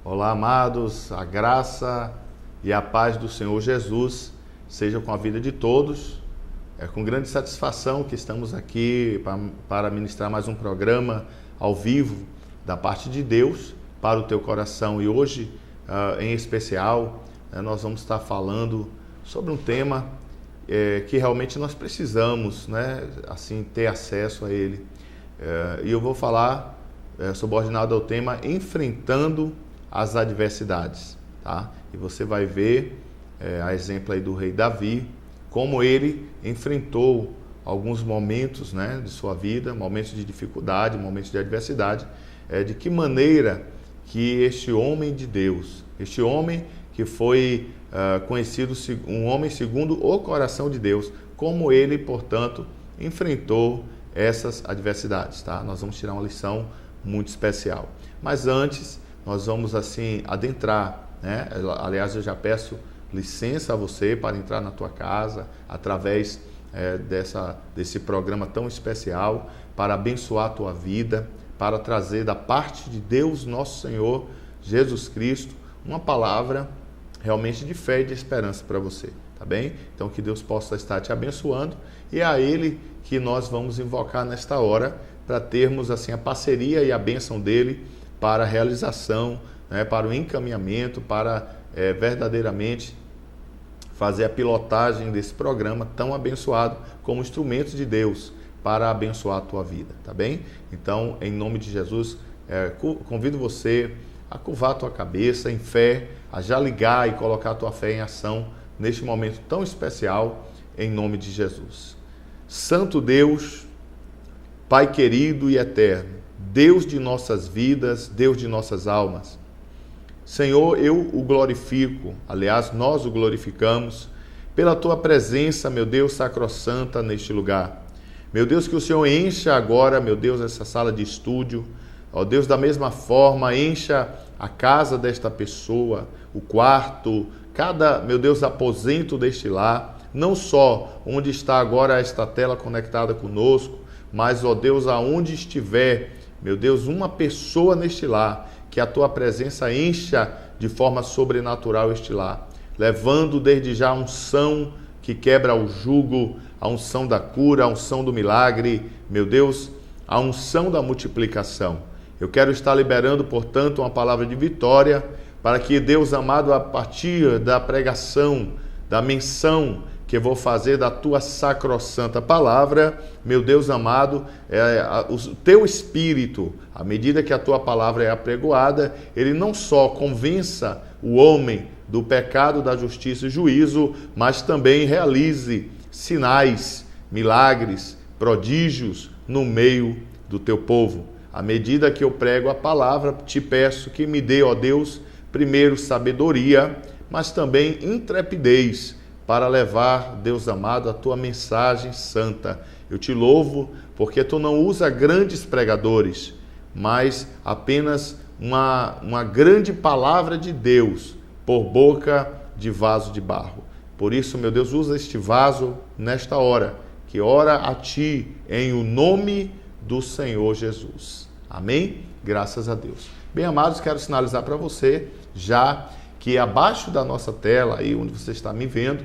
Olá, amados, a graça e a paz do Senhor Jesus seja com a vida de todos. É com grande satisfação que estamos aqui para ministrar mais um programa ao vivo da parte de Deus para o teu coração. E hoje, em especial, nós vamos estar falando sobre um tema que realmente nós precisamos, assim, ter acesso a ele. E eu vou falar subordinado ao tema Enfrentando as Adversidades, tá? E você vai ver, a exemplo aí do rei Davi, como ele enfrentou alguns momentos, de sua vida, momentos de dificuldade, momentos de adversidade, de que maneira que este homem de Deus, este homem que foi conhecido um homem segundo o coração de Deus, como ele, portanto, enfrentou essas adversidades, tá? Nós vamos tirar uma lição muito especial. Mas antes, nós vamos assim adentrar, Aliás, eu já peço licença a você para entrar na tua casa através desse programa tão especial, para abençoar a tua vida, para trazer da parte de Deus, nosso Senhor Jesus Cristo, uma palavra realmente de fé e de esperança para você, tá bem? Então que Deus possa estar te abençoando, e é a Ele que nós vamos invocar nesta hora, para termos assim a parceria e a bênção dEle para a realização, para o encaminhamento, para verdadeiramente fazer a pilotagem desse programa tão abençoado como instrumento de Deus para abençoar a tua vida, tá bem? Então, em nome de Jesus, convido você a curvar a tua cabeça em fé, a já ligar e colocar a tua fé em ação neste momento tão especial, em nome de Jesus. Santo Deus, Pai querido e eterno, Deus de nossas vidas, Deus de nossas almas, Senhor, eu o glorifico, aliás, nós o glorificamos, pela Tua presença, meu Deus, sacrossanta neste lugar. Meu Deus, que o Senhor encha agora, meu Deus, essa sala de estúdio, ó Deus, da mesma forma, encha a casa desta pessoa, o quarto, cada, meu Deus, aposento deste lar, não só onde está agora esta tela conectada conosco, mas, ó Deus, aonde estiver, meu Deus, uma pessoa neste lar, que a Tua presença encha de forma sobrenatural este lar, levando desde já a unção que quebra o jugo, a unção da cura, a unção do milagre, meu Deus, a unção da multiplicação. Eu quero estar liberando, portanto, uma palavra de vitória, para que Deus amado, a partir da pregação, da menção que eu vou fazer da Tua sacrossanta palavra, meu Deus amado, o Teu Espírito, à medida que a Tua palavra é apregoada, ele não só convença o homem do pecado, da justiça e juízo, mas também realize sinais, milagres, prodígios no meio do Teu povo. À medida que eu prego a palavra, te peço que me dê, ó Deus, primeiro sabedoria, mas também intrepidez, para levar, Deus amado, a Tua mensagem santa. Eu te louvo porque Tu não usa grandes pregadores, mas apenas uma grande palavra de Deus por boca de vaso de barro. Por isso, meu Deus, usa este vaso nesta hora, que ora a Ti em o nome do Senhor Jesus. Amém? Graças a Deus. Bem, amados, quero sinalizar para você já que abaixo da nossa tela, aí onde você está me vendo,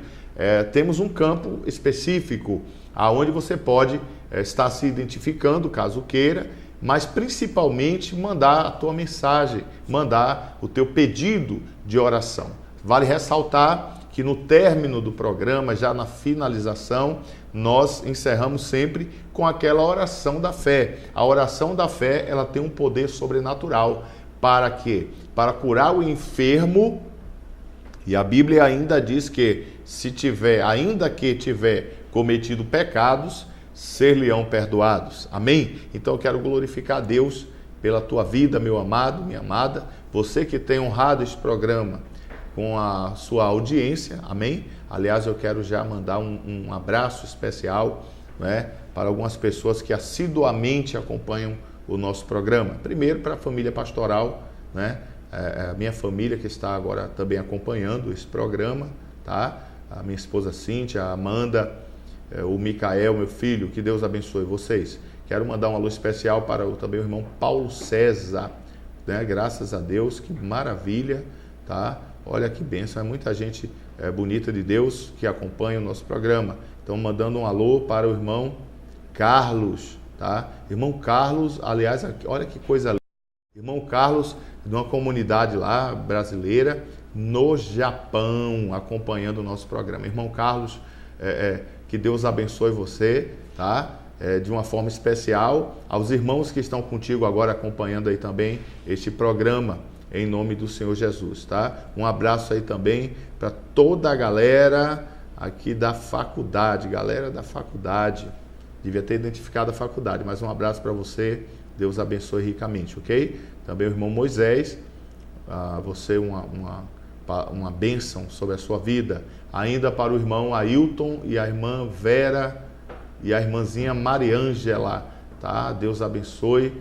temos um campo específico, aonde você pode estar se identificando, caso queira, mas principalmente mandar a tua mensagem, mandar o teu pedido de oração. Vale ressaltar que no término do programa, já na finalização, nós encerramos sempre com aquela oração da fé. A oração da fé, ela tem um poder sobrenatural. Para quê? Para curar o enfermo. E a Bíblia ainda diz que ainda que tiver cometido pecados, ser-lhe-ão perdoados. Amém? Então eu quero glorificar a Deus pela tua vida, meu amado, minha amada. Você que tem honrado esse programa com a sua audiência, amém? Aliás, eu quero já mandar um abraço especial, né, para algumas pessoas que assiduamente acompanham o nosso programa. Primeiro, para a família pastoral, né? A minha família que está agora também acompanhando esse programa, tá? A minha esposa Cíntia, a Amanda, o Micael, meu filho, que Deus abençoe vocês. Quero mandar um alô especial para também o irmão Paulo César, né? Graças a Deus, que maravilha, tá? Olha que bênção, é muita gente bonita de Deus que acompanha o nosso programa. Então, mandando um alô para o irmão Carlos, tá? Irmão Carlos, aliás, olha que coisa linda. Irmão Carlos, de uma comunidade lá brasileira, no Japão, acompanhando o nosso programa. Irmão Carlos, que Deus abençoe você, tá? De uma forma especial, aos irmãos que estão contigo agora acompanhando aí também este programa, em nome do Senhor Jesus, tá? Um abraço aí também para toda a galera aqui da faculdade, galera da faculdade, devia ter identificado a faculdade, mas um abraço para você, Deus abençoe ricamente, ok? Também o irmão Moisés, você uma bênção sobre a sua vida. Ainda para o irmão Ailton e a irmã Vera e a irmãzinha Mariângela, tá? Deus abençoe.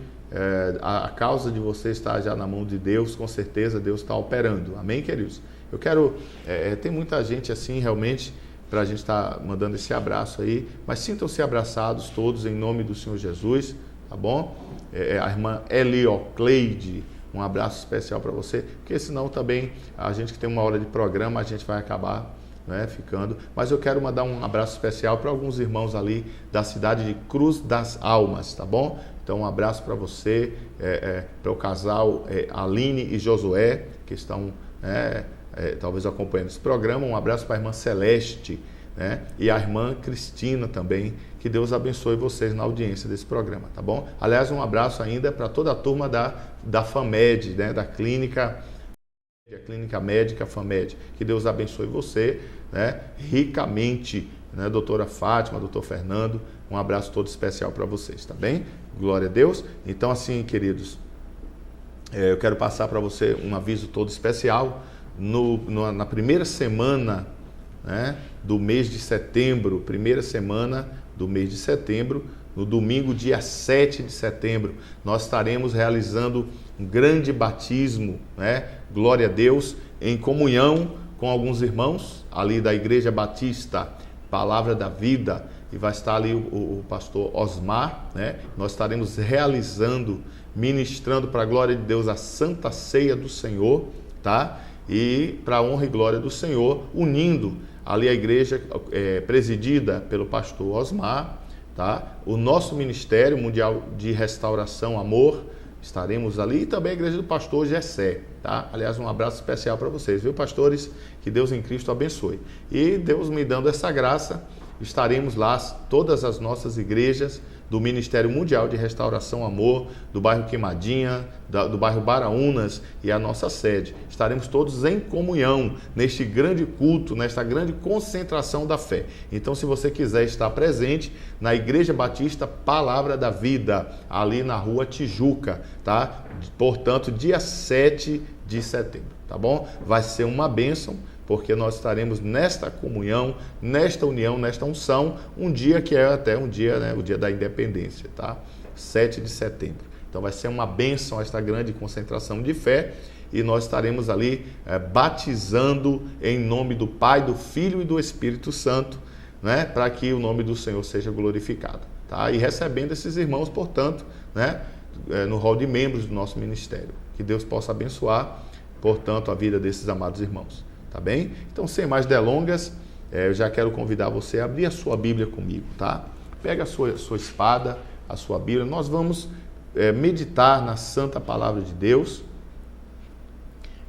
A causa de você está já na mão de Deus, com certeza Deus está operando. Amém, queridos? Eu quero... tem muita gente assim, realmente, para a gente estar mandando esse abraço aí, mas sintam-se abraçados todos em nome do Senhor Jesus, tá bom? A irmã Eliocleide, um abraço especial para você, porque senão também a gente que tem uma hora de programa, a gente vai acabar, né, ficando. Mas eu quero mandar um abraço especial para alguns irmãos ali da cidade de Cruz das Almas, tá bom? Então, um abraço para você, para o casal Aline e Josué, que estão talvez acompanhando esse programa. Um abraço para a irmã Celeste, né? E a irmã Cristina também. Que Deus abençoe vocês na audiência desse programa, tá bom? Aliás, um abraço ainda para toda a turma da FAMED, né? Da Clínica Médica FAMED. Que Deus abençoe você, né? Ricamente, né? Doutora Fátima, doutor Fernando, um abraço todo especial para vocês, tá bem? Glória a Deus. Então, assim, queridos, eu quero passar para você um aviso todo especial. Na primeira semana, né, do mês de setembro, primeira semana do mês de setembro, no domingo, dia 7 de setembro, nós estaremos realizando um grande batismo, né? Glória a Deus, em comunhão com alguns irmãos ali da Igreja Batista Palavra da Vida, e vai estar ali o pastor Osmar, né? Nós estaremos realizando, ministrando para a glória de Deus a Santa Ceia do Senhor, tá? E para a honra e glória do Senhor, unindo ali a igreja presidida pelo pastor Osmar, tá? O nosso Ministério Mundial de Restauração Amor, estaremos ali, e também a igreja do pastor Gessé, tá? Aliás, um abraço especial para vocês, viu, pastores? Que Deus em Cristo abençoe. E Deus me dando essa graça, estaremos lá, todas as nossas igrejas do Ministério Mundial de Restauração Amor, do bairro Queimadinha, do bairro Baraunas e a nossa sede. Estaremos todos em comunhão neste grande culto, nesta grande concentração da fé. Então, se você quiser estar presente na Igreja Batista Palavra da Vida, ali na Rua Tijuca, tá? Portanto, dia 7 de setembro, tá bom? Vai ser uma bênção, porque nós estaremos nesta comunhão, nesta união, nesta unção, um dia que é até um dia, né, o dia da independência, tá? 7 de setembro. Então vai ser uma bênção esta grande concentração de fé, e nós estaremos ali batizando em nome do Pai, do Filho e do Espírito Santo, né, para que o nome do Senhor seja glorificado, tá? E recebendo esses irmãos, portanto, né, no hall de membros do nosso ministério. Que Deus possa abençoar, portanto, a vida desses amados irmãos. Tá bem? Então, sem mais delongas, eu já quero convidar você a abrir a sua Bíblia comigo, tá? Pega a sua espada, a sua Bíblia. Nós vamos meditar na santa palavra de Deus,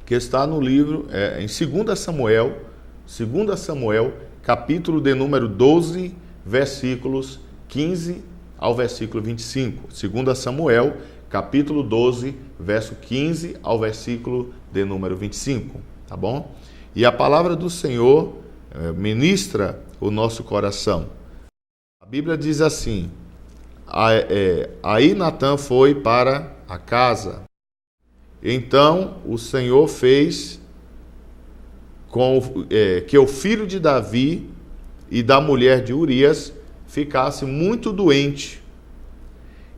que está no livro, em 2 Samuel, capítulo de número 12, versículos 15 ao versículo 25. 2 Samuel, capítulo 12, verso 15 ao versículo de número 25, tá bom? E a palavra do Senhor ministra o nosso coração. A Bíblia diz assim: aí Natã foi para a casa. Então o Senhor fez que o filho de Davi e da mulher de Urias ficasse muito doente.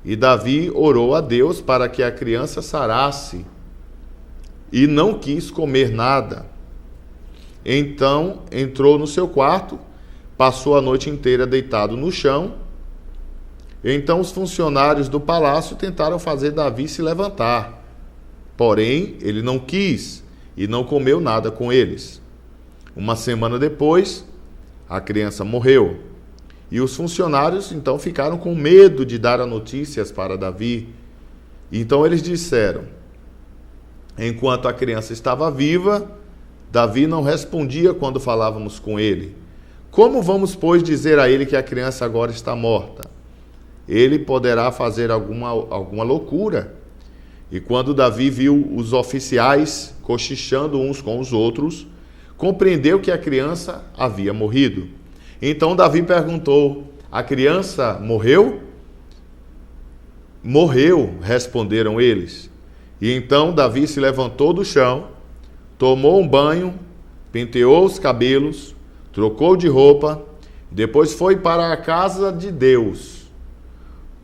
E Davi orou a Deus para que a criança sarasse e não quis comer nada. Então entrou no seu quarto, passou a noite inteira deitado no chão. Então os funcionários do palácio tentaram fazer Davi se levantar. Porém, ele não quis e não comeu nada com eles. Uma semana depois, a criança morreu. E os funcionários então ficaram com medo de dar as notícias para Davi. Então eles disseram: enquanto a criança estava viva, Davi não respondia quando falávamos com ele. Como vamos, pois, dizer a ele que a criança agora está morta? Ele poderá fazer alguma loucura. E quando Davi viu os oficiais cochichando uns com os outros, compreendeu que a criança havia morrido. Então Davi perguntou: a criança morreu? Morreu, responderam eles. E então Davi se levantou do chão, tomou um banho, penteou os cabelos, trocou de roupa, depois foi para a casa de Deus,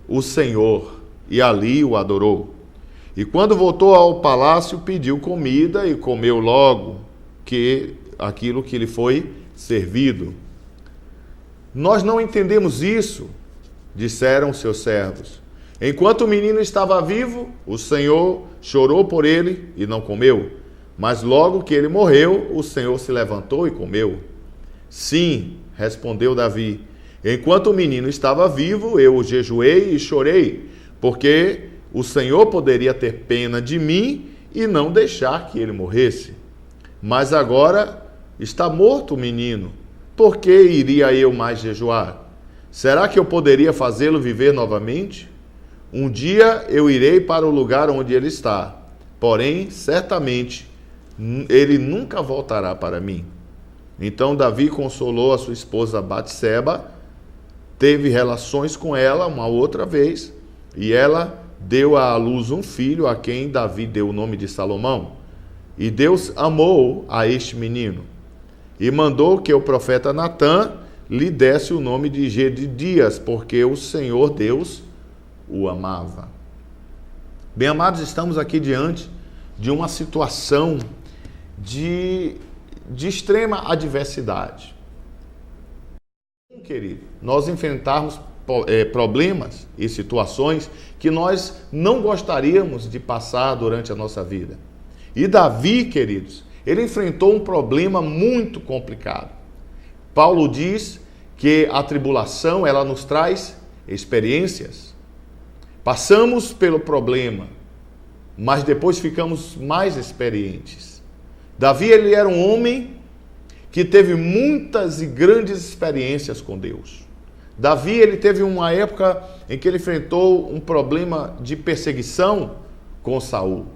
o Senhor, e ali o adorou. E quando voltou ao palácio, pediu comida e comeu logo aquilo que lhe foi servido. Nós não entendemos isso, disseram seus servos. Enquanto o menino estava vivo, o Senhor chorou por ele e não comeu. Mas logo que ele morreu, o Senhor se levantou e comeu. Sim, respondeu Davi, enquanto o menino estava vivo, eu jejuei e chorei, porque o Senhor poderia ter pena de mim e não deixar que ele morresse. Mas agora está morto o menino. Por que iria eu mais jejuar? Será que eu poderia fazê-lo viver novamente? Um dia eu irei para o lugar onde ele está, porém, certamente, ele nunca voltará para mim. Então Davi consolou a sua esposa Batseba, teve relações com ela uma outra vez, e ela deu à luz um filho, a quem Davi deu o nome de Salomão. E Deus amou a este menino, e mandou que o profeta Natã lhe desse o nome de Gedidias, porque o Senhor Deus o amava. Bem, amados, estamos aqui diante de uma situação de extrema adversidade. Querido, nós enfrentarmos problemas e situações que nós não gostaríamos de passar durante a nossa vida. E Davi, queridos, ele enfrentou um problema muito complicado. Paulo diz que a tribulação, ela nos traz experiências. Passamos pelo problema, mas depois ficamos mais experientes. Davi, ele era um homem que teve muitas e grandes experiências com Deus. Davi, ele teve uma época em que ele enfrentou um problema de perseguição com Saul.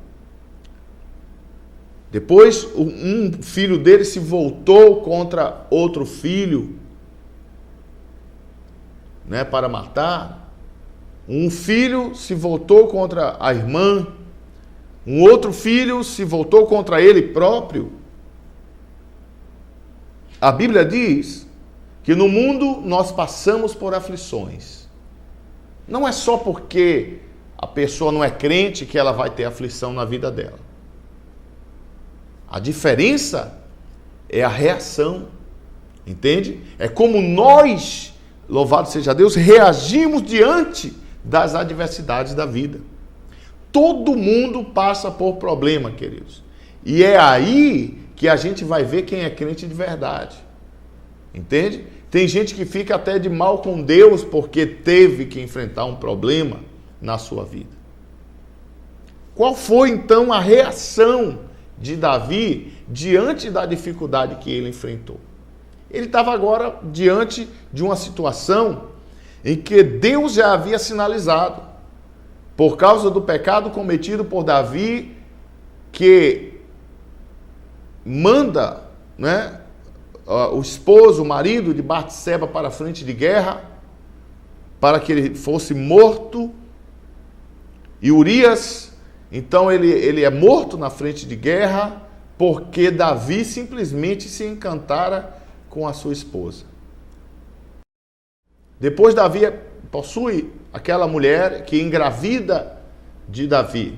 Depois, um filho dele se voltou contra outro filho, para matar. Um filho se voltou contra a irmã. Um outro filho se voltou contra ele próprio. A Bíblia diz que no mundo nós passamos por aflições. Não é só porque a pessoa não é crente que ela vai ter aflição na vida dela. A diferença é a reação, entende? É como nós, louvado seja Deus, reagimos diante das adversidades da vida. Todo mundo passa por problema, queridos. E é aí que a gente vai ver quem é crente de verdade. Entende? Tem gente que fica até de mal com Deus porque teve que enfrentar um problema na sua vida. Qual foi então a reação de Davi diante da dificuldade que ele enfrentou? Ele estava agora diante de uma situação em que Deus já havia sinalizado, por causa do pecado cometido por Davi, que manda, né, o esposo, o marido de Batseba para a frente de guerra, para que ele fosse morto. E Urias, então ele é morto na frente de guerra, porque Davi simplesmente se encantara com a sua esposa. Depois Davi possui aquela mulher que engravida de Davi.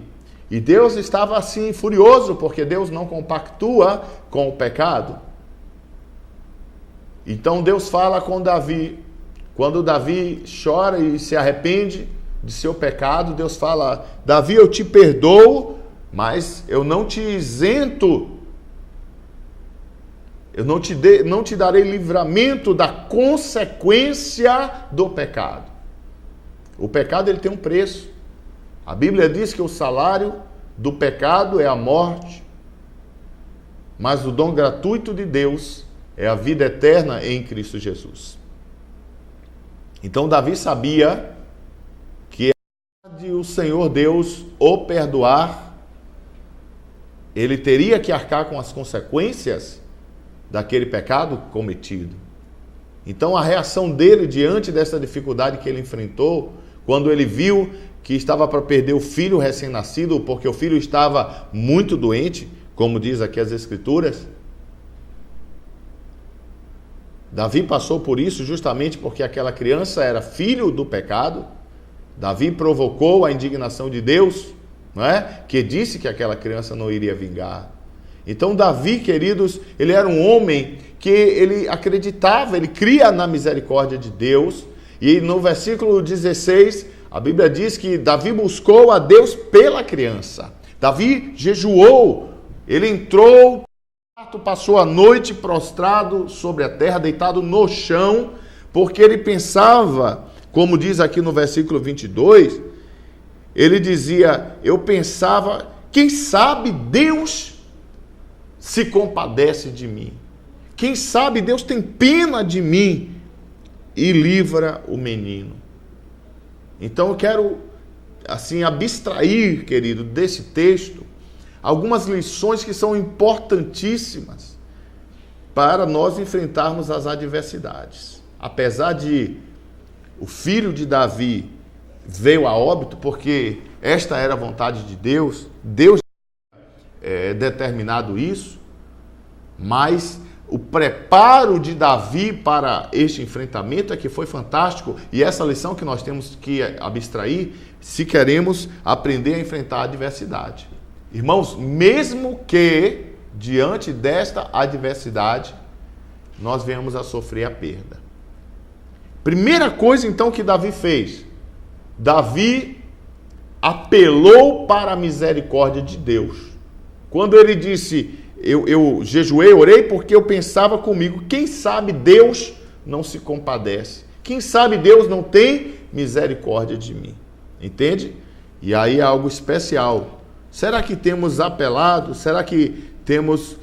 E Deus estava assim furioso, porque Deus não compactua com o pecado. Então Deus fala com Davi. Quando Davi chora e se arrepende de seu pecado, Deus fala: Davi, eu te perdoo, mas eu não te isento. Eu não te darei livramento da consequência do pecado. O pecado, ele tem um preço. A Bíblia diz que o salário do pecado é a morte, mas o dom gratuito de Deus é a vida eterna em Cristo Jesus. Então Davi sabia que o Senhor Deus o perdoar, ele teria que arcar com as consequências daquele pecado cometido. Então a reação dele diante dessa dificuldade que ele enfrentou, quando ele viu que estava para perder o filho recém-nascido, porque o filho estava muito doente, como diz aqui as Escrituras. Davi passou por isso justamente porque aquela criança era filho do pecado. Davi provocou a indignação de Deus, não é? Que disse que aquela criança não iria vingar. Então Davi, queridos, ele era um homem que ele acreditava, ele cria na misericórdia de Deus. E no versículo 16, a Bíblia diz que Davi buscou a Deus pela criança. Davi jejuou, ele entrou, passou a noite prostrado sobre a terra, deitado no chão, porque ele pensava, como diz aqui no versículo 22, ele dizia: eu pensava, quem sabe Deus se compadece de mim. Quem sabe Deus tem pena de mim e livra o menino. Então eu quero, assim, abstrair, querido, desse texto, algumas lições que são importantíssimas para nós enfrentarmos as adversidades. Apesar de o filho de Davi veio a óbito, porque esta era a vontade de Deus, Deus determinado isso, mas o preparo de Davi para este enfrentamento é que foi fantástico, e essa lição que nós temos que abstrair se queremos aprender a enfrentar a adversidade. Irmãos, mesmo que diante desta adversidade nós venhamos a sofrer a perda. Primeira coisa então que Davi fez, Davi apelou para a misericórdia de Deus. Quando ele disse: eu jejuei, orei, porque eu pensava comigo, quem sabe Deus não se compadece? Quem sabe Deus não tem misericórdia de mim? Entende? E aí é algo especial. Será que temos apelado? Será que temos,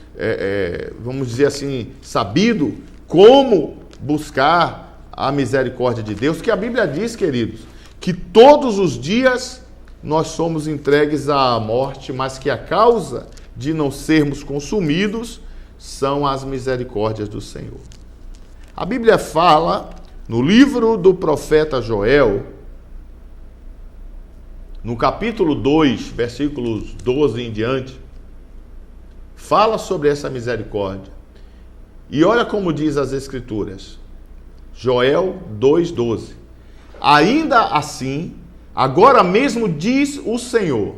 vamos dizer assim, sabido como buscar a misericórdia de Deus? Que a Bíblia diz, queridos, que todos os dias nós somos entregues à morte, mas que a causa de não sermos consumidos são as misericórdias do Senhor. A Bíblia fala, no livro do profeta Joel, no capítulo 2, versículos 12 em diante, fala sobre essa misericórdia. E olha como diz as Escrituras. Joel 2:12. Ainda assim, agora mesmo diz o Senhor: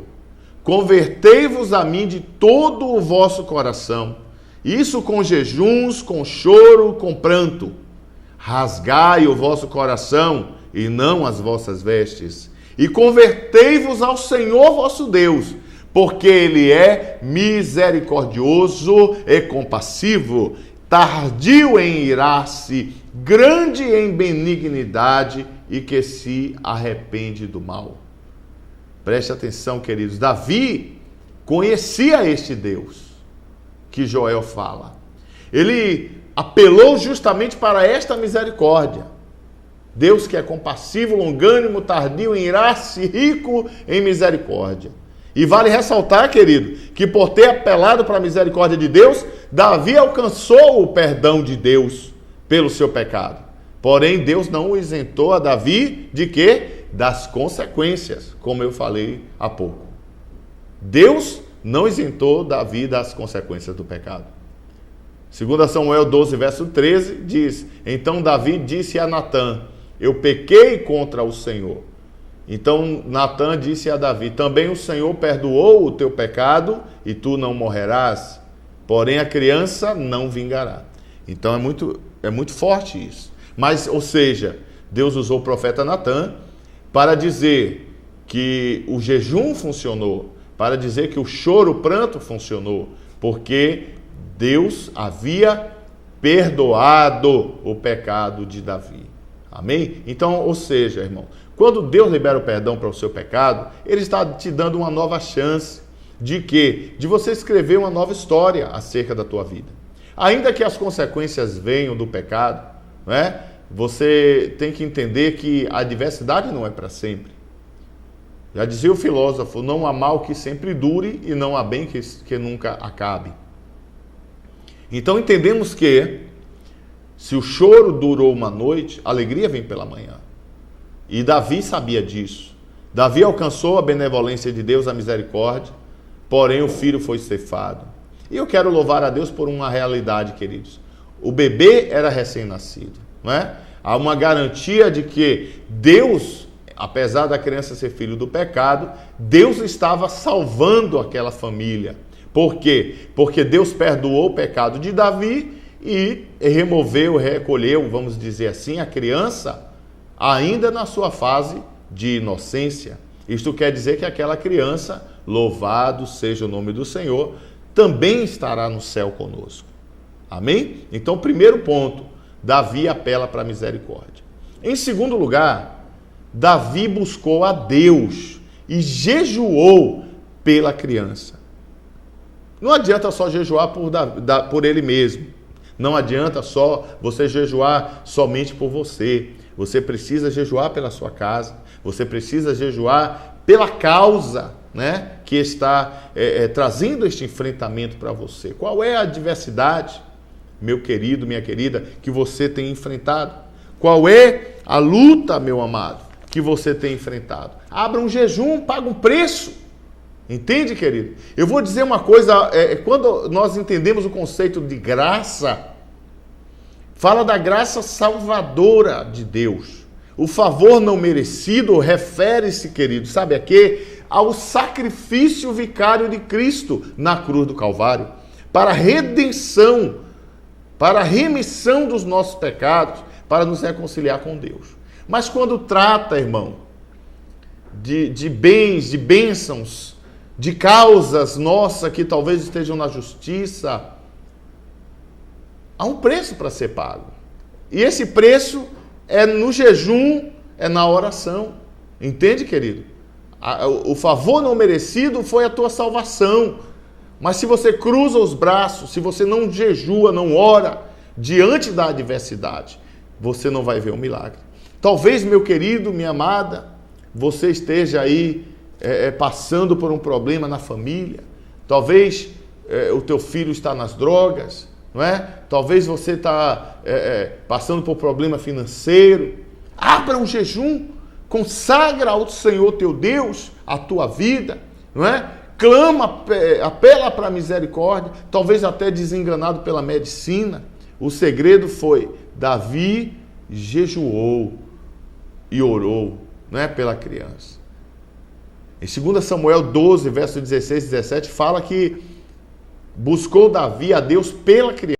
convertei-vos a mim de todo o vosso coração, isso com jejuns, com choro, com pranto. Rasgai o vosso coração e não as vossas vestes, e convertei-vos ao Senhor vosso Deus, porque Ele é misericordioso e compassivo, tardio em irar-se, grande em benignidade e que se arrepende do mal. Preste atenção, queridos. Davi conhecia este Deus que Joel fala. Ele apelou justamente para esta misericórdia. Deus que é compassivo, longânimo, tardio em irar-se, rico em misericórdia. E vale ressaltar, querido, que por ter apelado para a misericórdia de Deus, Davi alcançou o perdão de Deus pelo seu pecado. Porém, Deus não o isentou a Davi de quê? Das consequências, como eu falei há pouco. Deus não isentou Davi das consequências do pecado. 2 Samuel 12, verso 13, diz: Então Davi disse a Natã: Eu pequei contra o Senhor. Então Natã disse a Davi: Também o Senhor perdoou o teu pecado e tu não morrerás, porém a criança não vingará. Então é muito forte isso. Mas, ou seja, Deus usou o profeta Natã para dizer que o jejum funcionou, para dizer que o choro, o pranto funcionou, porque Deus havia perdoado o pecado de Davi. Amém? Então, ou seja, irmão, quando Deus libera o perdão para o seu pecado, Ele está te dando uma nova chance de quê? De você escrever uma nova história acerca da tua vida. Ainda que as consequências venham do pecado, não é? Você tem que entender que a adversidade não é para sempre. Já dizia o filósofo: não há mal que sempre dure e não há bem que nunca acabe. Então entendemos que se o choro durou uma noite, a alegria vem pela manhã. E Davi sabia disso. Davi alcançou a benevolência de Deus, a misericórdia, porém o filho foi ceifado. E eu quero louvar a Deus por uma realidade, queridos. O bebê era recém-nascido, não é? Há uma garantia de que Deus, apesar da criança ser filho do pecado, Deus estava salvando aquela família. Por quê? Porque Deus perdoou o pecado de Davi e recolheu, vamos dizer assim, a criança ainda na sua fase de inocência. Isto quer dizer que aquela criança, louvado seja o nome do Senhor, também estará no céu conosco. Amém? Então, primeiro ponto, Davi apela para a misericórdia. Em segundo lugar, Davi buscou a Deus e jejuou pela criança. Não adianta só jejuar por ele mesmo. Não adianta só você jejuar somente por você. Você precisa jejuar pela sua casa. Você precisa jejuar pela causa, né, que está trazendo este enfrentamento para você. Qual é a adversidade, meu querido, minha querida, que você tem enfrentado? Qual é a luta, meu amado, que você tem enfrentado? Abra um jejum, paga um preço. Entende, querido? Eu vou dizer uma coisa, quando nós entendemos o conceito de graça, fala da graça salvadora de Deus. O favor não merecido refere-se, querido, sabe a quê? Ao sacrifício vicário de Cristo na cruz do Calvário, para a redenção, para a remissão dos nossos pecados, para nos reconciliar com Deus. Mas quando trata, irmão, de bens, de bênçãos, de causas nossas que talvez estejam na justiça, há um preço para ser pago. E esse preço é no jejum, é na oração. Entende, querido? O favor não merecido foi a tua salvação. Mas se você cruza os braços, se você não jejua, não ora diante da adversidade, você não vai ver um milagre. Talvez, meu querido, minha amada, você esteja aí passando por um problema na família. Talvez o teu filho está nas drogas, não é? Talvez você está passando por problema financeiro. Abra um jejum, consagra ao Senhor teu Deus a tua vida, não é? Clama, apela para a misericórdia, talvez até desenganado pela medicina. O segredo foi: Davi jejuou e orou, não é, pela criança. Em 2 Samuel 12, verso 16 e 17, fala que buscou Davi a Deus pela criança.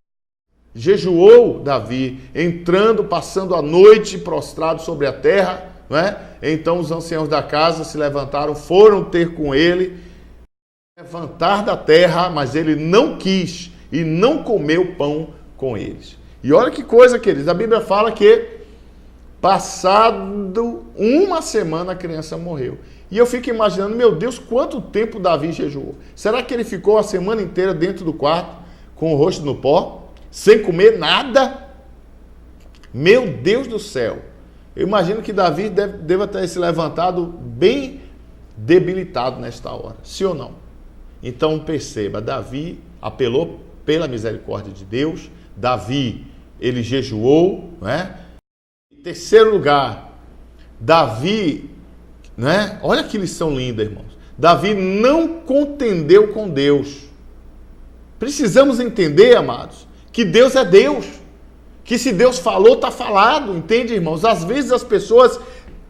Jejuou Davi, entrando, passando a noite prostrado sobre a terra, não é? Então os anciãos da casa se levantaram, foram ter com ele, levantar da terra, mas ele não quis e não comeu pão com eles. E olha que coisa, queridos, a Bíblia fala que passado uma semana a criança morreu. E eu fico imaginando, meu Deus, quanto tempo Davi jejuou? Será que ele ficou a semana inteira dentro do quarto, com o rosto no pó, sem comer nada? Meu Deus do céu! Eu imagino que Davi deva ter se levantado bem debilitado nesta hora, sim ou não? Então perceba, Davi apelou pela misericórdia de Deus, Davi, ele jejuou, né? Em terceiro lugar, Davi, né? Olha que lição linda, irmãos. Davi não contendeu com Deus. Precisamos entender, amados, que Deus é Deus. Que se Deus falou, está falado, entende, irmãos? Às vezes as pessoas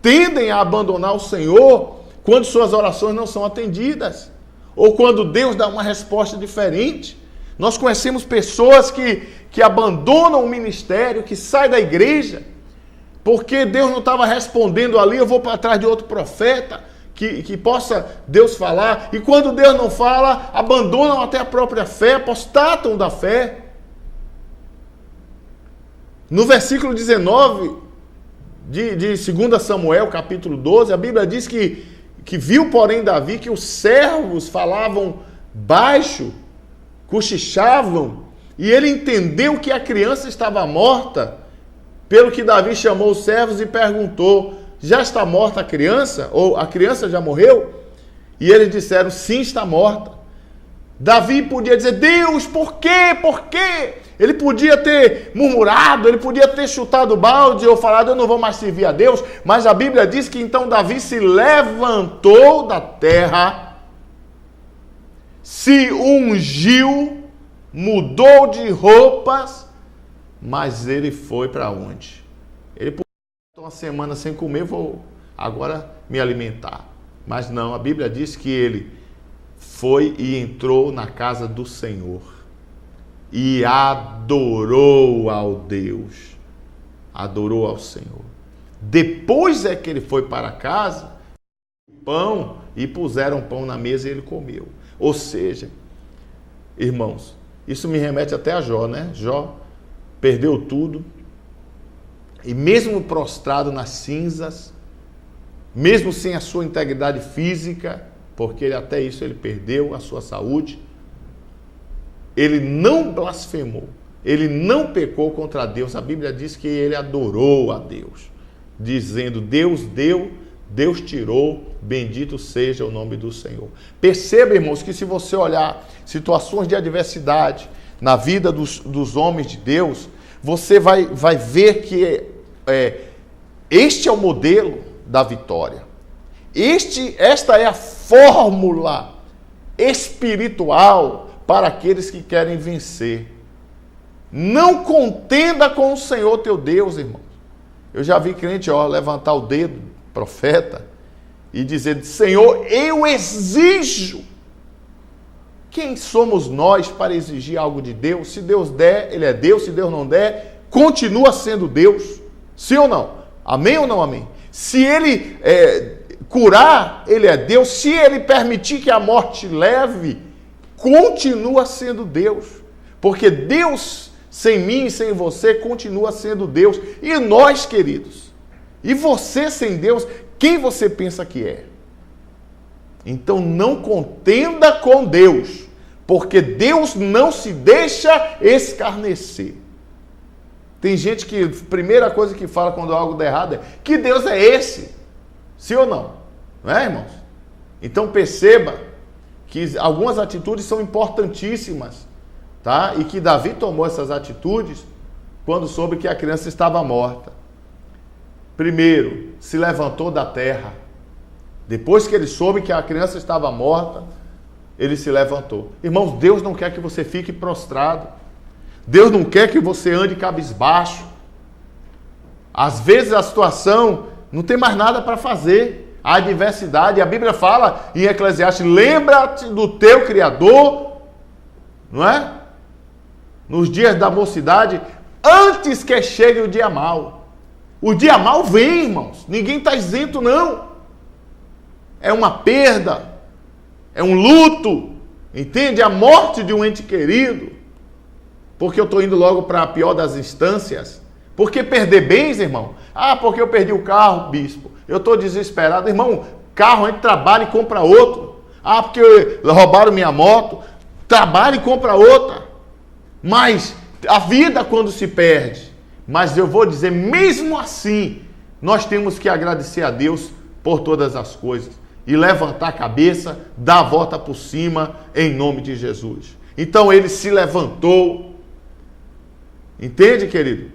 tendem a abandonar o Senhor quando suas orações não são atendidas, ou quando Deus dá uma resposta diferente. Nós conhecemos pessoas que abandonam o ministério, que saem da igreja, porque Deus não estava respondendo ali, eu vou para trás de outro profeta, que possa Deus falar, e quando Deus não fala, abandonam até a própria fé, apostatam da fé. No versículo 19 de 2 Samuel, capítulo 12, a Bíblia diz que viu, porém, Davi que os servos falavam baixo, cochichavam, e ele entendeu que a criança estava morta, pelo que Davi chamou os servos e perguntou, já está morta a criança? Ou a criança já morreu? E eles disseram, sim, está morta. Davi podia dizer, Deus, por quê? Por quê? Ele podia ter murmurado, ele podia ter chutado o balde ou falado, eu não vou mais servir a Deus. Mas a Bíblia diz que então Davi se levantou da terra, se ungiu, mudou de roupas, mas ele foi para onde? Ele podia estar uma semana sem comer, vou agora me alimentar. Mas não, a Bíblia diz que ele foi e entrou na casa do Senhor e adorou ao Deus, adorou ao Senhor. Depois é que ele foi para casa, pão, e puseram pão na mesa e ele comeu. Ou seja, irmãos, isso me remete até a Jó, né? Jó perdeu tudo, e mesmo prostrado nas cinzas, mesmo sem a sua integridade física, porque até isso ele perdeu a sua saúde, ele não blasfemou, ele não pecou contra Deus. A Bíblia diz que ele adorou a Deus, dizendo, Deus deu, Deus tirou, bendito seja o nome do Senhor. Perceba, irmãos, que se você olhar situações de adversidade na vida dos homens de Deus, você vai ver que este é o modelo da vitória. Esta é a fórmula espiritual para aqueles que querem vencer. Não contenda com o Senhor teu Deus, irmãos. Eu já vi crente levantar o dedo, profeta, e dizer, Senhor, eu exijo. Quem somos nós para exigir algo de Deus? Se Deus der, Ele é Deus. Se Deus não der, continua sendo Deus. Sim ou não? Amém ou não amém? Se Ele curar, Ele é Deus. Se Ele permitir que a morte leve, continua sendo Deus. Porque Deus, sem mim e sem você, continua sendo Deus. E nós, queridos, e você sem Deus, quem você pensa que é? Então não contenda com Deus, porque Deus não se deixa escarnecer. Tem gente que, primeira coisa que fala quando algo dá errado é, que Deus é esse? Sim ou não? Não é, irmãos? Então perceba que algumas atitudes são importantíssimas, tá? E que Davi tomou essas atitudes quando soube que a criança estava morta. Primeiro, se levantou da terra. Depois que ele soube que a criança estava morta, ele se levantou. Irmãos, Deus não quer que você fique prostrado. Deus não quer que você ande cabisbaixo. Às vezes a situação não tem mais nada para fazer. A adversidade, a Bíblia fala em Eclesiastes, lembra-te do teu Criador, não é? Nos dias da mocidade, antes que chegue o dia mau. O dia mau vem, irmãos. Ninguém está isento, não. É uma perda, é um luto, entende? A morte de um ente querido. Porque eu estou indo logo para a pior das instâncias. Porque perder bens, irmão? Ah, porque eu perdi o carro, bispo. Eu estou desesperado. Irmão, carro, a gente trabalha e compra outro. Ah, porque roubaram minha moto. Trabalha e compra outra. Mas a vida quando se perde. Mas eu vou dizer, mesmo assim, nós temos que agradecer a Deus por todas as coisas. E levantar a cabeça, dar a volta por cima, em nome de Jesus. Então ele se levantou. Entende, querido?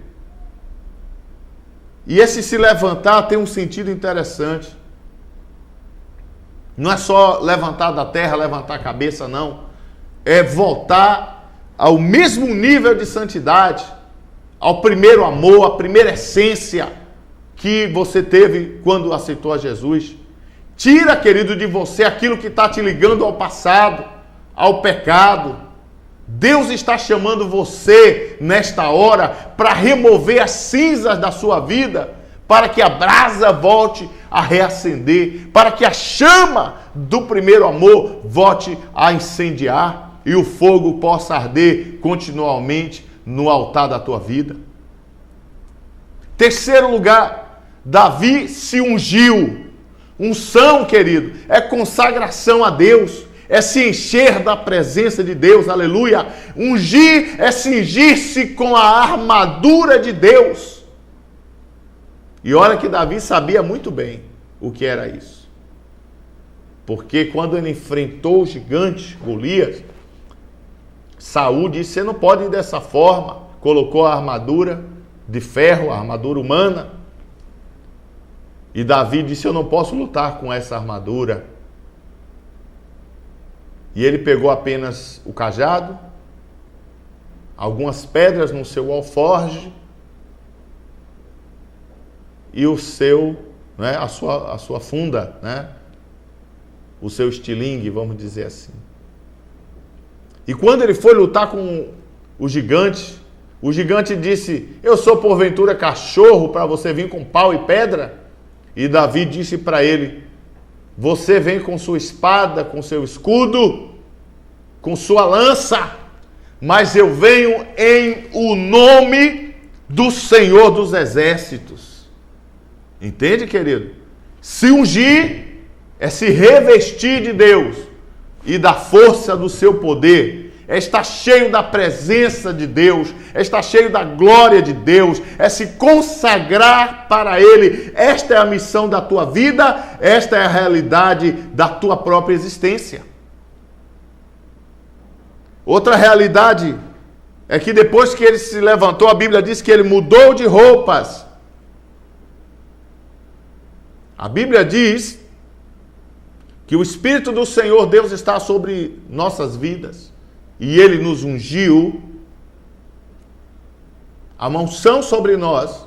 E esse se levantar tem um sentido interessante. Não é só levantar da terra, levantar a cabeça, não. É voltar ao mesmo nível de santidade, ao primeiro amor, à primeira essência que você teve quando aceitou a Jesus. Tira, querido, de você aquilo que está te ligando ao passado, ao pecado. Deus está chamando você nesta hora para remover as cinzas da sua vida, para que a brasa volte a reacender, para que a chama do primeiro amor volte a incendiar e o fogo possa arder continuamente no altar da tua vida. Terceiro lugar, Davi se ungiu. Unção, querido, é consagração a Deus, é se encher da presença de Deus, aleluia. Ungir é cingir-se com a armadura de Deus. E olha que Davi sabia muito bem o que era isso. Porque quando ele enfrentou o gigante Golias, Saul disse, você não pode ir dessa forma. Colocou a armadura de ferro, a armadura humana. E Davi disse, eu não posso lutar com essa armadura. E ele pegou apenas o cajado, algumas pedras no seu alforje e o seu, né, a sua funda, né, o seu estilingue, vamos dizer assim. E quando ele foi lutar com o gigante disse, eu sou porventura cachorro para você vir com pau e pedra? E Davi disse para ele, você vem com sua espada, com seu escudo, com sua lança, mas eu venho em o nome do Senhor dos Exércitos. Entende, querido? Se ungir é se revestir de Deus e da força do seu poder. É estar cheio da presença de Deus, é estar cheio da glória de Deus, é se consagrar para Ele. Esta é a missão da tua vida, esta é a realidade da tua própria existência. Outra realidade é que depois que ele se levantou, a Bíblia diz que ele mudou de roupas. A Bíblia diz que o Espírito do Senhor Deus está sobre nossas vidas. E Ele nos ungiu, a unção sobre nós.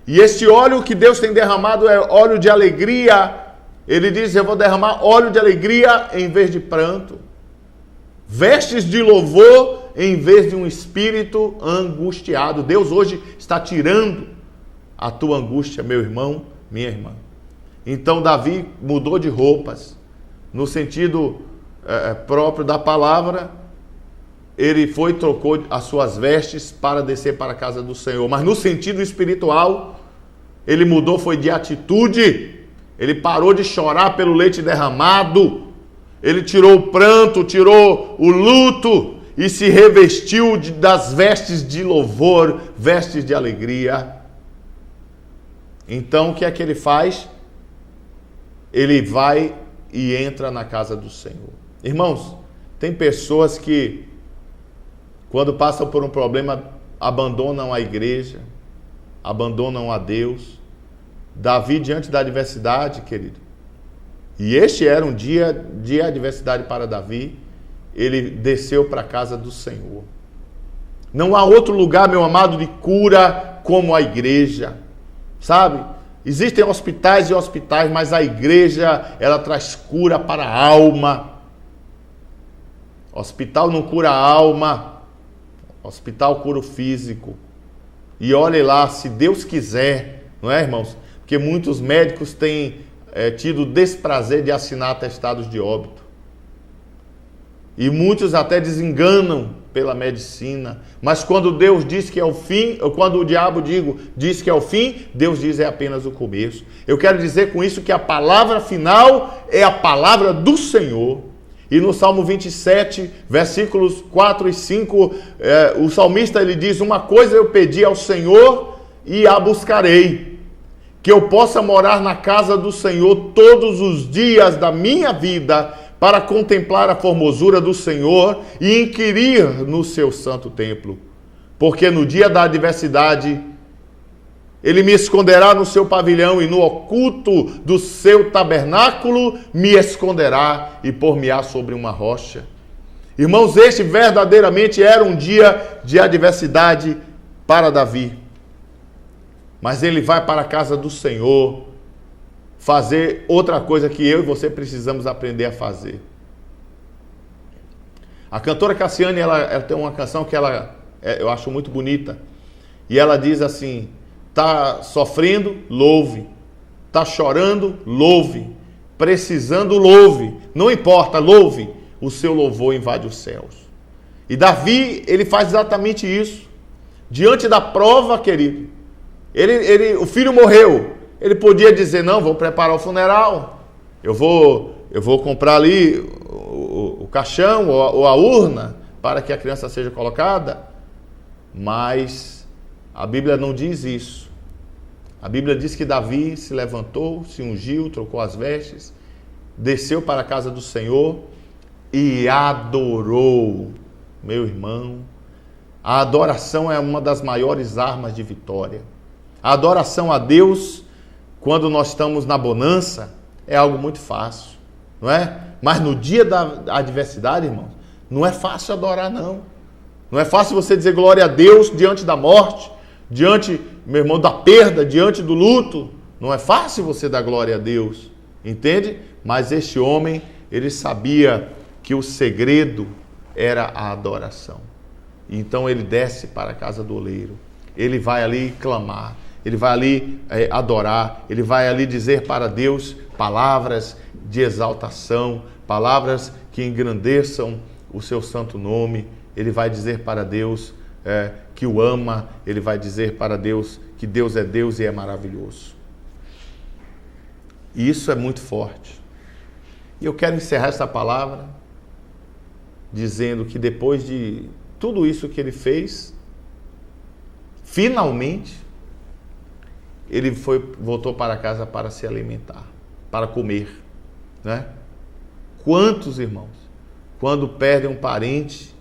E este óleo que Deus tem derramado é óleo de alegria. Ele diz, eu vou derramar óleo de alegria em vez de pranto. Vestes de louvor em vez de um espírito angustiado. Deus hoje está tirando a tua angústia, meu irmão, minha irmã. Então Davi mudou de roupas. No sentido próprio da palavra, ele foi e trocou as suas vestes para descer para a casa do Senhor. Mas no sentido espiritual, ele mudou, foi de atitude. Ele parou de chorar pelo leite derramado. Ele tirou o pranto, tirou o luto e se revestiu das vestes de louvor, vestes de alegria. Então o que é que ele faz? Ele vai e entra na casa do Senhor. Irmãos, tem pessoas que quando passam por um problema, abandonam a igreja, abandonam a Deus. Davi, diante da adversidade, querido, e este era um dia de adversidade para Davi, ele desceu para a casa do Senhor. Não há outro lugar, meu amado, de cura como a igreja, sabe? Existem hospitais e hospitais, mas a igreja, ela traz cura para a alma. Hospital não cura a alma. Hospital cura o físico. E olhe lá, se Deus quiser, não é, irmãos? Porque muitos médicos têm tido o desprazer de assinar atestados de óbito. E muitos até desenganam pela medicina. Mas quando Deus diz que é o fim, ou quando o diabo diz que é o fim, Deus diz é apenas o começo. Eu quero dizer com isso que a palavra final é a palavra do Senhor. E no Salmo 27, versículos 4 e 5, o salmista ele diz: uma coisa eu pedi ao Senhor e a buscarei, que eu possa morar na casa do Senhor todos os dias da minha vida, para contemplar a formosura do Senhor e inquirir no seu santo templo. Porque no dia da adversidade, Ele me esconderá no seu pavilhão e no oculto do seu tabernáculo me esconderá e pôr-me-á sobre uma rocha. Irmãos, este verdadeiramente era um dia de adversidade para Davi. Mas ele vai para a casa do Senhor fazer outra coisa que eu e você precisamos aprender a fazer. A cantora Cassiane, ela tem uma canção que eu acho muito bonita. E ela diz assim: está sofrendo, louve. Está chorando, louve. Precisando, louve. Não importa, louve. O seu louvor invade os céus. E Davi, ele faz exatamente isso. Diante da prova, querido, o filho morreu. Ele podia dizer: não, vou preparar o funeral. Eu vou comprar ali o caixão ou a urna para que a criança seja colocada. Mas a Bíblia não diz isso. A Bíblia diz que Davi se levantou, se ungiu, trocou as vestes, desceu para a casa do Senhor e adorou. Meu irmão, a adoração é uma das maiores armas de vitória. A adoração a Deus, quando nós estamos na bonança, é algo muito fácil, não é? Mas no dia da adversidade, irmãos, não é fácil adorar, não. Não é fácil você dizer glória a Deus diante da morte, diante, meu irmão, da perda, diante do luto. Não é fácil você dar glória a Deus, entende? Mas este homem, ele sabia que o segredo era a adoração. Então ele desce para a casa do oleiro. Ele vai ali clamar. Ele vai ali adorar, ele vai ali dizer para Deus palavras de exaltação, palavras que engrandeçam o seu santo nome. Ele vai dizer para Deus que o ama, ele vai dizer para Deus que Deus e é maravilhoso. E isso é muito forte. E eu quero encerrar essa palavra dizendo que depois de tudo isso que ele fez, finalmente, ele voltou para casa para se alimentar, para comer, né? Quantos irmãos, quando perdem um parente,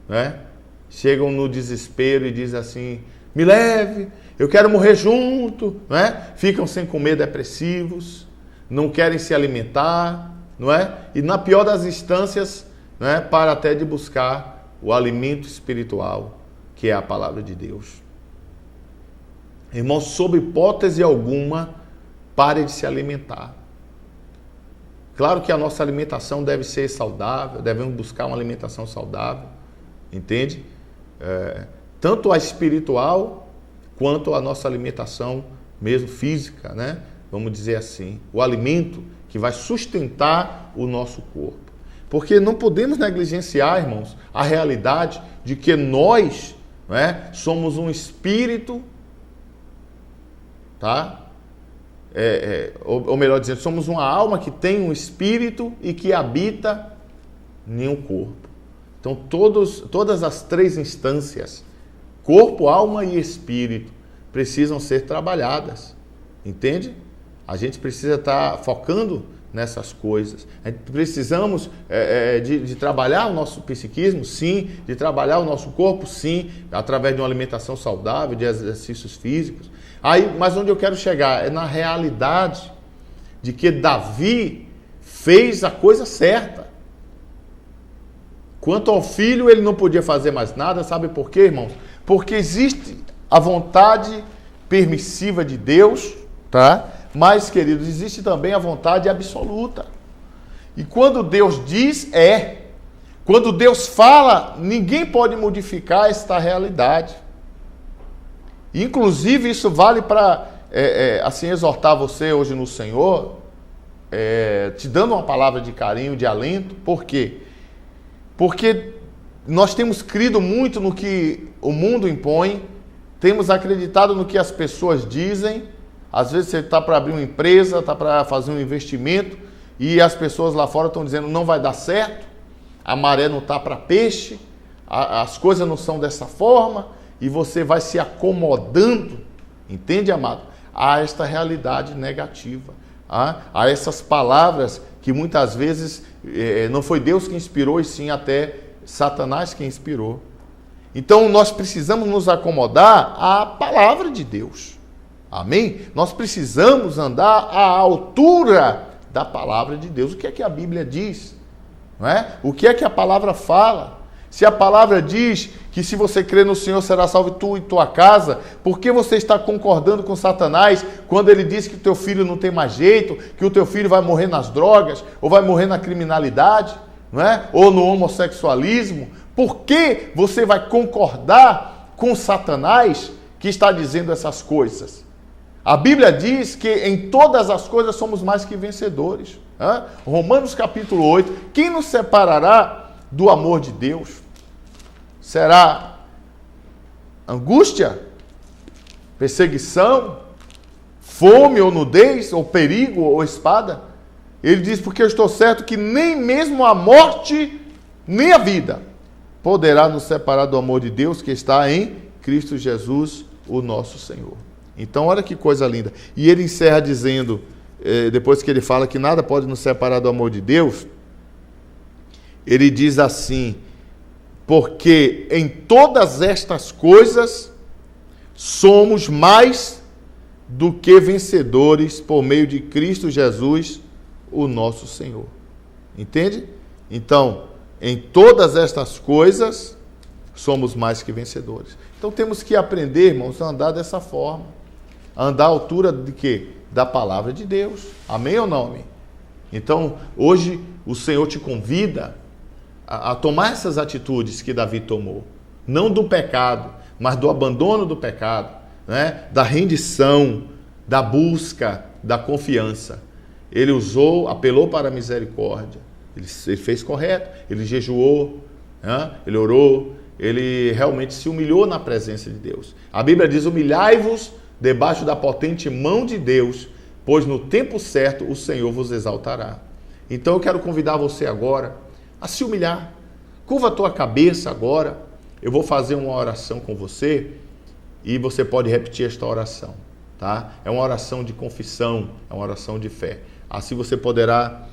né, chegam no desespero e dizem assim: me leve, eu quero morrer junto, né? Ficam sem comer, depressivos, não querem se alimentar, não é? E na pior das instâncias, né, para até de buscar o alimento espiritual, que é a palavra de Deus. Irmãos, sob hipótese alguma, pare de se alimentar. Claro que a nossa alimentação deve ser saudável, devemos buscar uma alimentação saudável, entende? Tanto a espiritual, quanto a nossa alimentação mesmo física, né? Vamos dizer assim, o alimento que vai sustentar o nosso corpo. Porque não podemos negligenciar, irmãos, a realidade de que nós, né, somos um espírito, tá? Ou melhor dizendo, somos uma alma que tem um espírito e que habita em um corpo. Então todas as três instâncias, corpo, alma e espírito, precisam ser trabalhadas, entende? A gente precisa estar focando nessas coisas. Precisamos de trabalhar o nosso psiquismo, sim, de trabalhar o nosso corpo, sim, através de uma alimentação saudável, de exercícios físicos. Mas onde eu quero chegar é na realidade de que Davi fez a coisa certa. Quanto ao filho, ele não podia fazer mais nada, sabe por quê, irmãos? Porque existe a vontade permissiva de Deus, tá? Mas, queridos, existe também a vontade absoluta. E quando Deus diz, quando Deus fala, ninguém pode modificar esta realidade. Inclusive, isso vale para, assim, exortar você hoje no Senhor, te dando uma palavra de carinho, de alento. Por quê? Porque Nós temos crido muito no que o mundo impõe, temos acreditado no que as pessoas dizem. Às vezes você está para abrir uma empresa, está para fazer um investimento e as pessoas lá fora estão dizendo não vai dar certo, a maré não está para peixe, as coisas não são dessa forma e você vai se acomodando, entende, amado? A esta realidade negativa, a essas palavras que muitas vezes não foi Deus que inspirou e sim até Satanás que inspirou. Então nós precisamos nos acomodar à palavra de Deus. Amém? Nós precisamos andar à altura da palavra de Deus. O que é que a Bíblia diz? Não é? O que é que a palavra fala? Se a palavra diz que se você crer no Senhor será salvo tu e tua casa, por que você está concordando com Satanás quando ele diz que o teu filho não tem mais jeito, que o teu filho vai morrer nas drogas, ou vai morrer na criminalidade, não é? Ou no homossexualismo? Por que você vai concordar com Satanás que está dizendo essas coisas? A Bíblia diz que em todas as coisas somos mais que vencedores. Romanos capítulo 8. Quem nos separará do amor de Deus? Será angústia? Perseguição? Fome ou nudez? Ou perigo ou espada? Ele diz, porque eu estou certo que nem mesmo a morte, nem a vida poderá nos separar do amor de Deus que está em Cristo Jesus, o nosso Senhor. Então, olha que coisa linda. E ele encerra dizendo, depois que ele fala que nada pode nos separar do amor de Deus, ele diz assim, porque em todas estas coisas somos mais do que vencedores por meio de Cristo Jesus, o nosso Senhor. Entende? Então, em todas estas coisas somos mais que vencedores. Então temos que aprender, irmãos, a andar dessa forma. A andar à altura de quê? Da palavra de Deus. Amém ou não, amém? Então, hoje o Senhor te convida a tomar essas atitudes que Davi tomou. Não do pecado, mas do abandono do pecado, né? Da rendição, da busca, da confiança. Ele apelou para a misericórdia. Ele fez correto, ele jejuou, né? Ele orou, ele realmente se humilhou na presença de Deus. A Bíblia diz, humilhai-vos debaixo da potente mão de Deus, pois no tempo certo o Senhor vos exaltará. Então eu quero convidar você agora a se humilhar. Curva a tua cabeça agora. Eu vou fazer uma oração com você e você pode repetir esta oração, tá? É uma oração de confissão, é uma oração de fé. Assim você poderá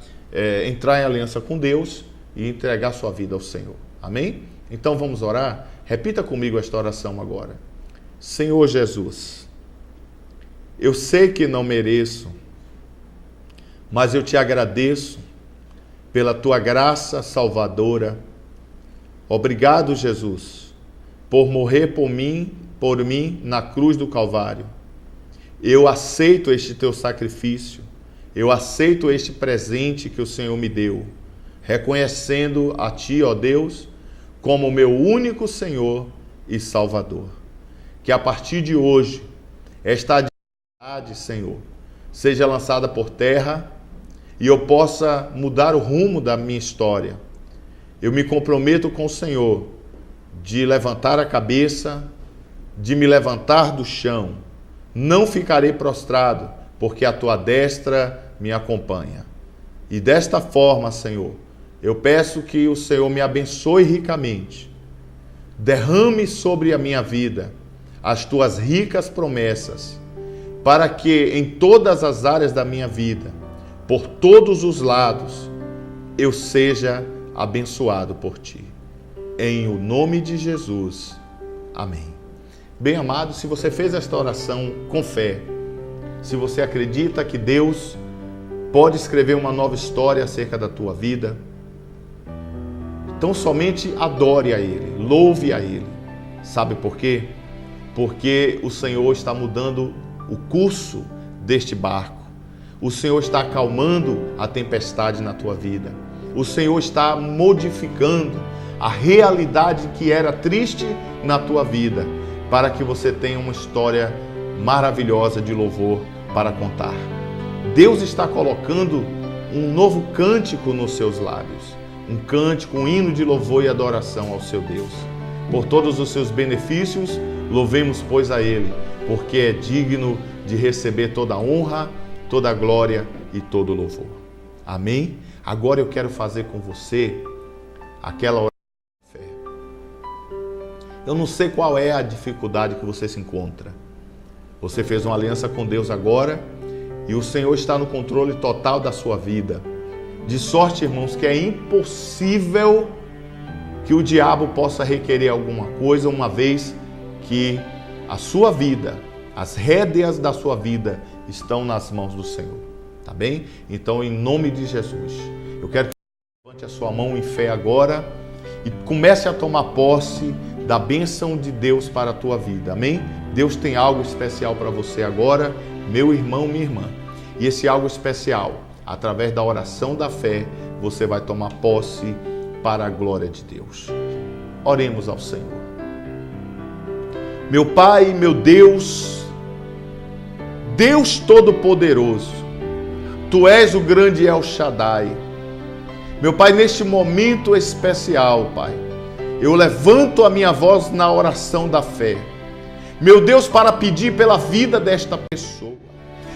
entrar em aliança com Deus e entregar sua vida ao Senhor. Amém? Então vamos orar? Repita comigo esta oração agora. Senhor Jesus, eu sei que não mereço, mas eu te agradeço pela tua graça salvadora. Obrigado, Jesus, por morrer por mim na cruz do Calvário. Eu aceito este teu sacrifício, eu aceito este presente que o Senhor me deu, reconhecendo a ti, ó Deus, como meu único Senhor e Salvador. Que a partir de hoje, esta adversidade, Senhor, seja lançada por terra e eu possa mudar o rumo da minha história. Eu me comprometo com o Senhor de levantar a cabeça, de me levantar do chão. Não ficarei prostrado, porque a tua destra me acompanha. E desta forma, Senhor, eu peço que o Senhor me abençoe ricamente. Derrame sobre a minha vida as tuas ricas promessas, para que em todas as áreas da minha vida, por todos os lados, eu seja abençoado por ti. Em o nome de Jesus. Amém. Bem amado, se você fez esta oração com fé, se você acredita que Deus pode escrever uma nova história acerca da tua vida, então somente adore a Ele, louve a Ele. Sabe por quê? Porque o Senhor está mudando o curso deste barco. O Senhor está acalmando a tempestade na tua vida. O Senhor está modificando a realidade que era triste na tua vida, para que você tenha uma história maravilhosa de louvor para contar. Deus está colocando um novo cântico nos seus lábios. um cântico, um hino de louvor e adoração ao seu Deus. Por todos os seus benefícios, louvemos, pois, a Ele, porque é digno de receber toda a honra, toda a glória e todo o louvor. Amém? Agora eu quero fazer com você aquela oração de fé. Eu não sei qual é a dificuldade que você se encontra. Você fez uma aliança com Deus agora e o Senhor está no controle total da sua vida. De sorte, irmãos, que é impossível que o diabo possa requerer alguma coisa, uma vez que a sua vida, as rédeas da sua vida estão nas mãos do Senhor. Tá bem? Então, em nome de Jesus, eu quero que você levante a sua mão em fé agora e comece a tomar posse da bênção de Deus para a tua vida. Amém? Deus tem algo especial para você agora, meu irmão, minha irmã. E esse algo especial, através da oração da fé, você vai tomar posse para a glória de Deus. Oremos ao Senhor. Meu Pai, meu Deus, Deus Todo-Poderoso, Tu és o grande El Shaddai. Meu Pai, neste momento especial, Pai, eu levanto a minha voz na oração da fé. Meu Deus, para pedir pela vida desta pessoa.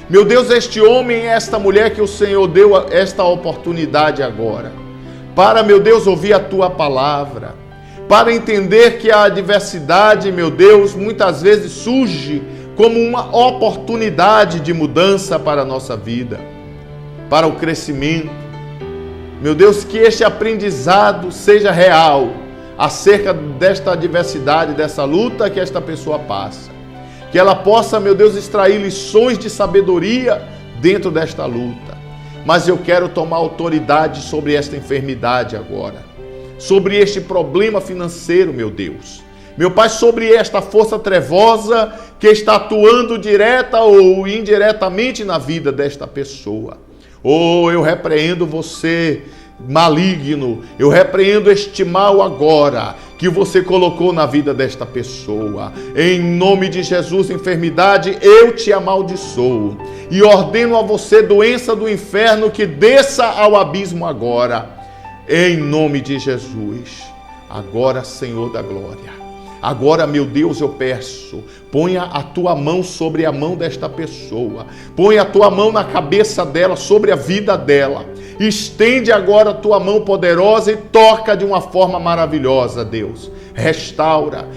Meu Deus, este homem e esta mulher que o Senhor deu esta oportunidade agora. Para, meu Deus, ouvir a Tua palavra. Para entender que a adversidade, meu Deus, muitas vezes surge como uma oportunidade de mudança para a nossa vida. Para o crescimento. Meu Deus, que este aprendizado seja real acerca desta adversidade, dessa luta que esta pessoa passa. Que ela possa, meu Deus, extrair lições de sabedoria dentro desta luta. Mas eu quero tomar autoridade sobre esta enfermidade agora. Sobre este problema financeiro, meu Deus. Meu Pai, sobre esta força trevosa que está atuando direta ou indiretamente na vida desta pessoa. Oh, eu repreendo você, maligno, eu repreendo este mal agora que você colocou na vida desta pessoa. Em nome de Jesus, enfermidade, eu te amaldiçoo e ordeno a você, doença do inferno, que desça ao abismo agora. Em nome de Jesus. Agora, Senhor da glória. Agora, meu Deus, eu peço, ponha a tua mão sobre a mão desta pessoa. Ponha a tua mão na cabeça dela, sobre a vida dela. Estende agora a tua mão poderosa e toca de uma forma maravilhosa, Deus. Restaura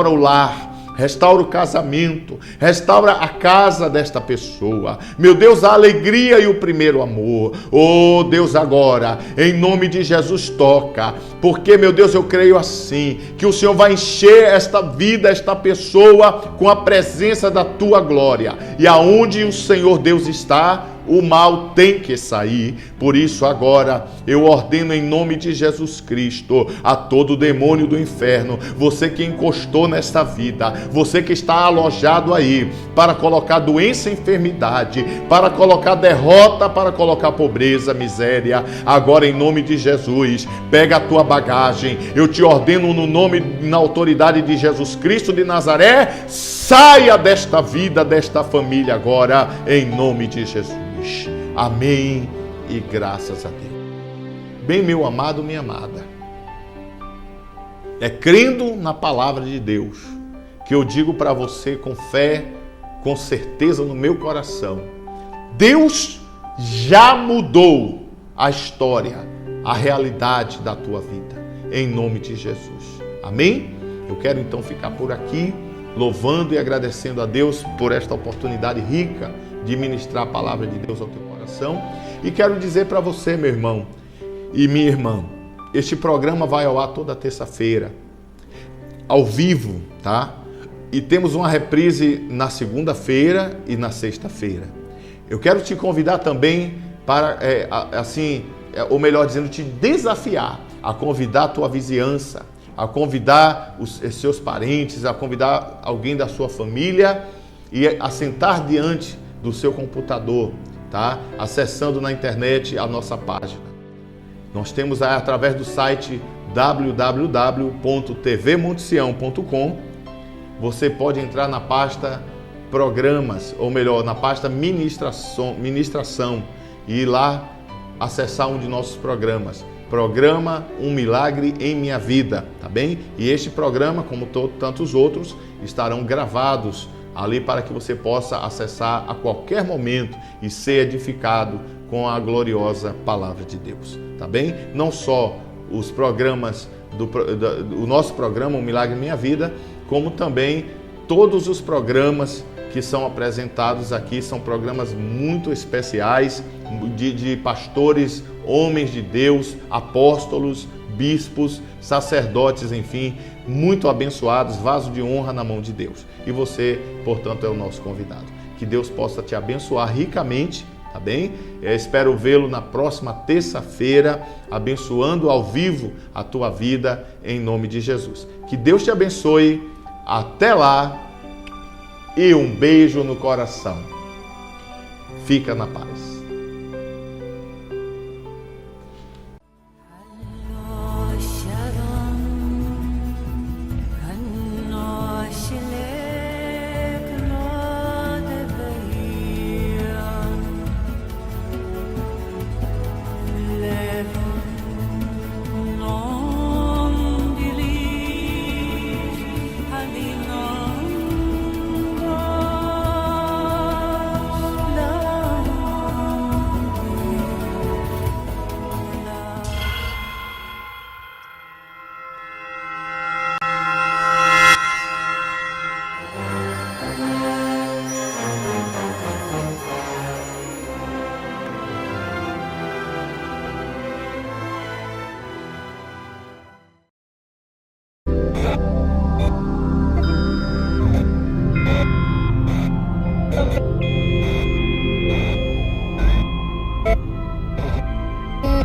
o lar. Restaura o casamento, restaura a casa desta pessoa. Meu Deus, a alegria e o primeiro amor. Oh, Deus, agora, em nome de Jesus, toca. Porque, meu Deus, eu creio assim, que o Senhor vai encher esta vida, esta pessoa, com a presença da tua glória. E aonde o Senhor Deus está, o mal tem que sair. Por isso agora eu ordeno em nome de Jesus Cristo a todo demônio do inferno, você que encostou nesta vida, você que está alojado aí para colocar doença e enfermidade, para colocar derrota, para colocar pobreza, miséria, agora em nome de Jesus, pega a tua bagagem, eu te ordeno no nome, na autoridade de Jesus Cristo de Nazaré, saia desta vida, desta família agora, em nome de Jesus. Amém e graças a Deus. Bem, meu amado, minha amada, é crendo na palavra de Deus que eu digo para você com fé, com certeza no meu coração, Deus já mudou a história, a realidade da tua vida, em nome de Jesus. Amém? Eu quero então ficar por aqui, louvando e agradecendo a Deus por esta oportunidade rica de ministrar a palavra de Deus ao teu coração. E quero dizer para você, meu irmão e minha irmã, este programa vai ao ar toda terça-feira, ao vivo, tá? E temos uma reprise na segunda-feira e na sexta-feira. Eu quero te convidar também para, ou melhor dizendo, te desafiar a convidar a tua vizinhança, a convidar os seus parentes, a convidar alguém da sua família e a sentar diante do seu computador, tá? Acessando na internet a nossa página. Nós temos aí, através do site www.tvmontesião.com, você pode entrar na pasta programas, ou melhor, na pasta ministração e ir lá acessar um de nossos programas. Programa Um Milagre em Minha Vida, tá bem? E este programa, como tantos outros, estarão gravados ali para que você possa acessar a qualquer momento e ser edificado com a gloriosa palavra de Deus, tá bem? Não só os programas o nosso programa Um Milagre em Minha Vida, como também todos os programas que são apresentados aqui são programas muito especiais de pastores, homens de Deus, apóstolos, bispos, sacerdotes, enfim, muito abençoados, vaso de honra na mão de Deus. E você, portanto, é o nosso convidado. Que Deus possa te abençoar ricamente, tá bem? Eu espero vê-lo na próxima terça-feira, abençoando ao vivo a tua vida, em nome de Jesus. Que Deus te abençoe. Até lá e um beijo no coração. Fica na paz.